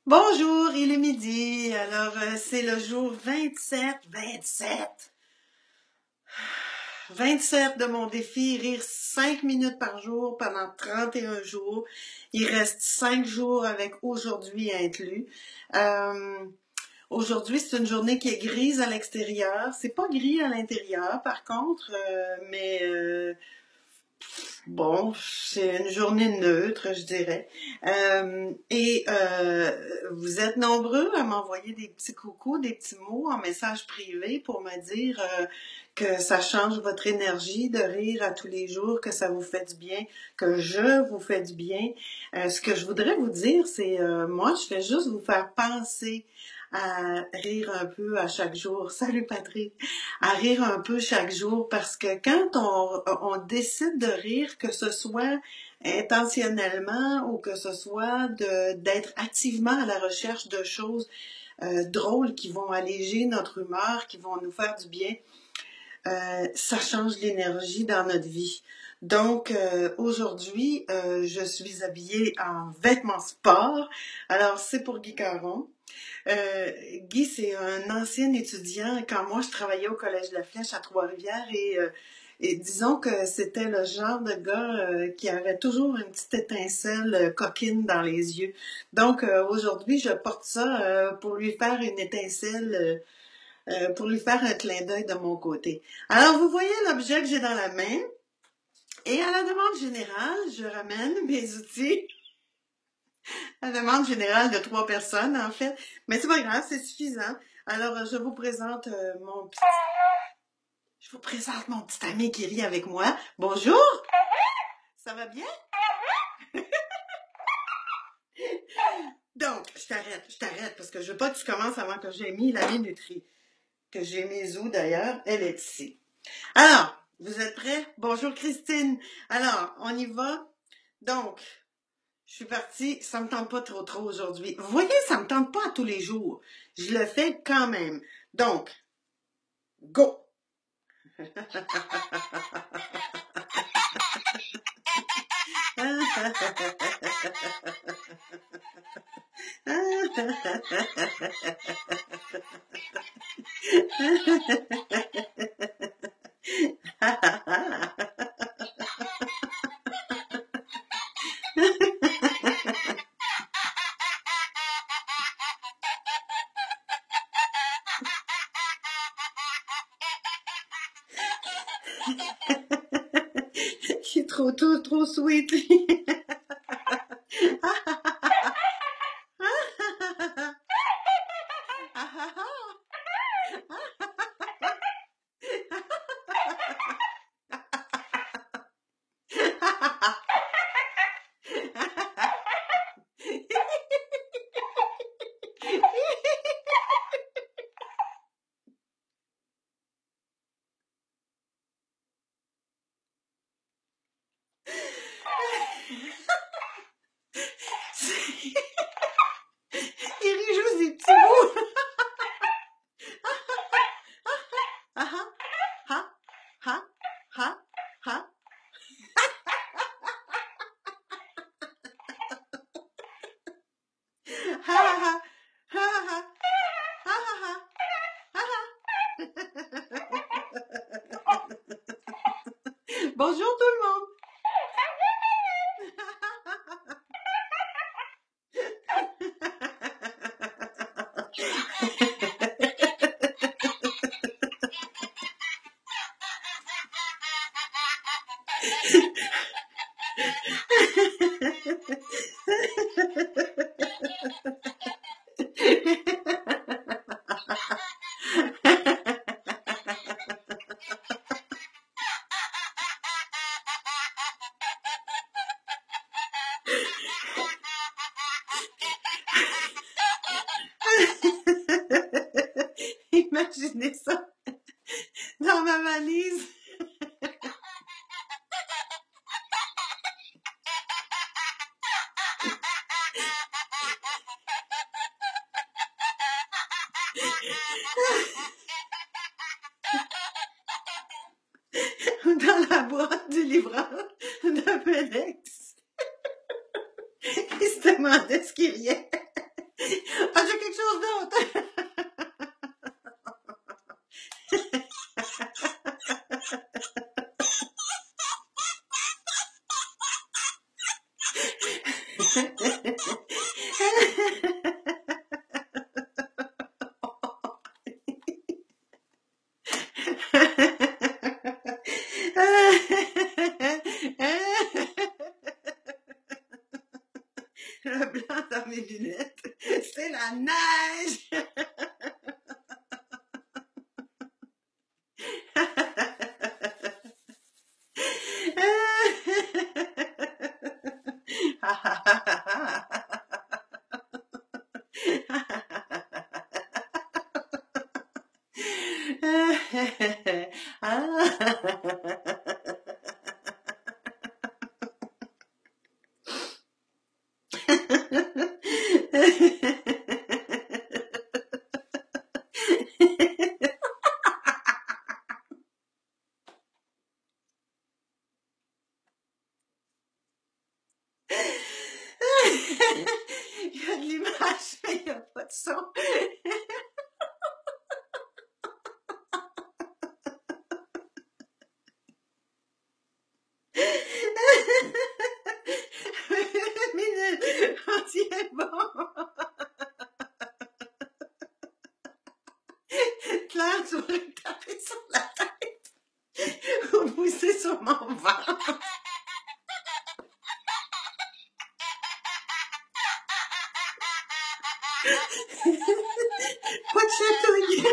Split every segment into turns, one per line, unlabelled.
Bonjour, il est midi. Alors, c'est le jour 27 de mon défi, rire 5 minutes par jour pendant 31 jours. Il reste 5 jours avec aujourd'hui inclus. Euh, Aujourd'hui, c'est une journée qui est grise à l'extérieur. C'est pas gris à l'intérieur, par contre, mais bon, c'est une journée neutre, je dirais. Vous êtes nombreux à m'envoyer des petits coucous, des petits mots en message privé pour me dire que ça change votre énergie de rire à tous les jours, que ça vous fait du bien, que je vous fais du bien. Ce que je voudrais vous dire, c'est moi, je fais juste vous faire penser à rire un peu à chaque jour. Salut Patrick! À rire un peu chaque jour parce que quand on décide de rire, que ce soit intentionnellement ou que ce soit d'être activement à la recherche de choses drôles qui vont alléger notre humeur, qui vont nous faire du bien, ça change l'énergie dans notre vie. Donc, aujourd'hui, je suis habillée en vêtements sport. Alors, c'est pour Guy Caron. Guy, c'est un ancien étudiant quand moi je travaillais au Collège de la Flèche à Trois-Rivières et disons que c'était le genre de gars qui avait toujours une petite étincelle coquine dans les yeux. Donc aujourd'hui, je porte ça pour lui faire une étincelle, pour lui faire un clin d'œil de mon côté. Alors vous voyez l'objet que j'ai dans la main et à la demande générale, je ramène mes outils. La demande générale de 3 personnes, en fait. Mais c'est pas grave, c'est suffisant. Alors, je vous présente mon petit ami qui rit avec moi. Bonjour! Ça va bien? Donc, je t'arrête, parce que je veux pas que tu commences avant que j'ai mis la minuterie. Que j'ai mis où, d'ailleurs? Elle est ici. Alors, vous êtes prêts? Bonjour, Christine. Alors, on y va. Donc, je suis partie, ça me tente pas trop aujourd'hui. Vous voyez, ça me tente pas à tous les jours. Je le fais quand même. Donc, go! Il est trop sweet. Il rit juste des petits mots. Bonjour tout le monde. Imaginez ça dans ma valise. Dans la boîte du livreur de FedEx. Il se demandait ce qu'il riait. Le blanc dans mes lunettes, c'est la neige! Il y a de l'image, mais il n'y a pas de son. Une minute, on tient bon. Claire, tu vas me taper sur la tête ou pousser sur mon ventre. Pas de chatouille.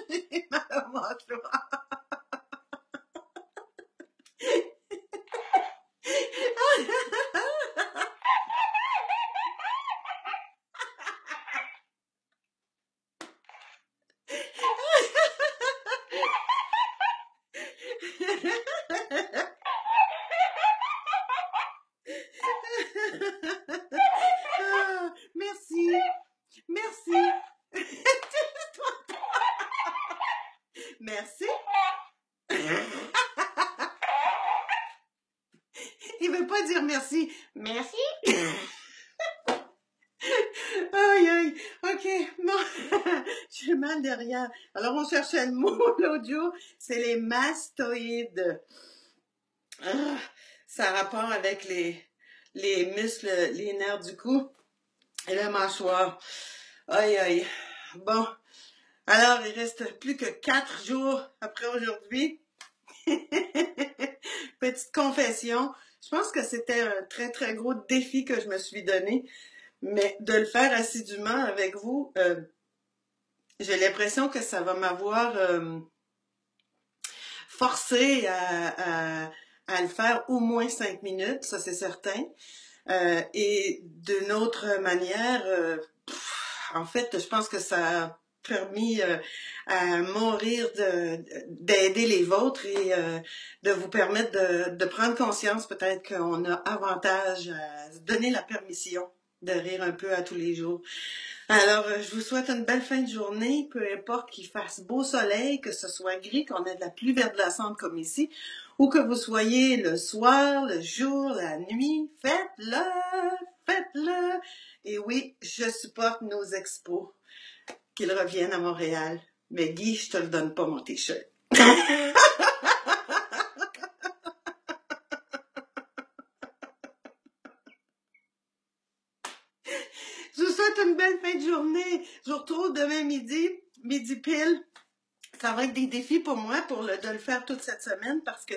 J'ai mal au mâchoire. Ah, merci, merci. Merci. Il veut pas dire merci. Merci. Aïe, aïe. OK, bon. J'ai mal derrière. Alors, on cherchait le mot l'autre jour. C'est les mastoïdes. Ah, ça a rapport avec les muscles, les nerfs du cou et le mâchoire. Aïe, aïe. Bon. Alors, il reste plus que 4 jours après aujourd'hui. Petite confession. Je pense que c'était un très, très gros défi que je me suis donné. Mais de le faire assidûment avec vous, j'ai l'impression que ça va m'avoir forcé à le faire au moins 5 minutes, ça c'est certain. Et d'une autre manière, en fait, je pense que ça a permis à mourir d'aider les vôtres et de vous permettre de prendre conscience peut-être qu'on a avantage à se donner la permission de rire un peu à tous les jours. Alors, je vous souhaite une belle fin de journée, peu importe qu'il fasse beau soleil, que ce soit gris, qu'on ait de la pluie verglaçante comme ici, ou que vous soyez le soir, le jour, la nuit, faites-le, faites-le. Et oui, je supporte nos expos, qu'ils reviennent à Montréal. Mais Guy, je te le donne pas, mon t-shirt. Je vous souhaite une belle fin de journée. Je vous retrouve demain midi pile. Ça va être des défis pour moi de le faire toute cette semaine parce que,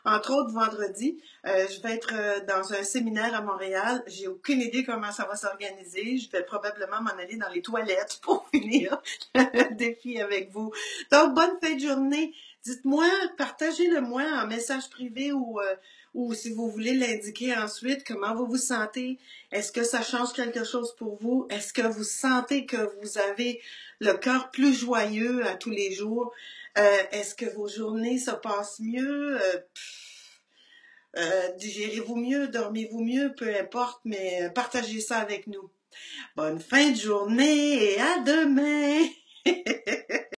entre autres, vendredi, je vais être dans un séminaire à Montréal. J'ai aucune idée comment ça va s'organiser. Je vais probablement m'en aller dans les toilettes pour finir le défi avec vous. Donc, bonne fin de journée. Dites-moi, partagez-le moi en message privé ou si vous voulez l'indiquer ensuite, comment vous vous sentez. Est-ce que ça change quelque chose pour vous? Est-ce que vous sentez que vous avez le cœur plus joyeux à tous les jours? Est-ce que vos journées se passent mieux? Digérez-vous mieux? Dormez-vous mieux? Peu importe, mais partagez ça avec nous. Bonne fin de journée et à demain!